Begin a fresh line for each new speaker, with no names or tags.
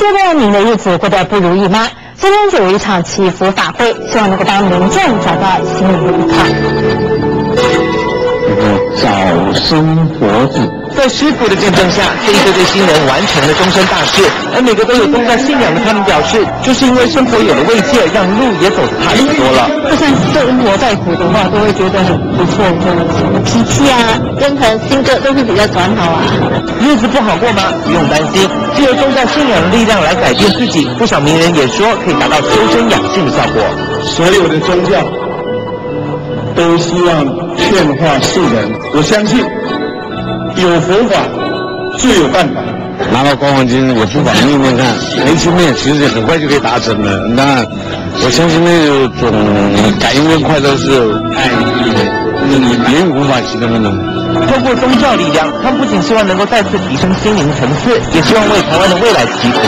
觉得您的日子过得不如意吗？今天就有一场祈福法会，希望能够帮民众找到心灵的依靠。
早生佛子。
在师父的见证下，这一对新人完成了终身大事。而每个都有宗教信仰的他们表示，就是因为生活有了慰藉，让路也走得踏实多了。
就算生活再苦的话，都会觉得很不错。脾气啊，跟可能性格都会比较转好啊。
日子不好过吗？不用担心，藉由宗教信仰的力量来改变自己。不少名人也说，可以达到修身养性的效果。
所有的宗教都希望劝化世人，我相信有佛法就有办法。
拿到光环经，我从反面看，年轻面其实很快就可以达成的。那我相信那种感应跟快乐是爱言语无法形容的。
通过宗教力量，他们不仅希望能够再次提升心灵层次，也希望为台湾的未来祈福。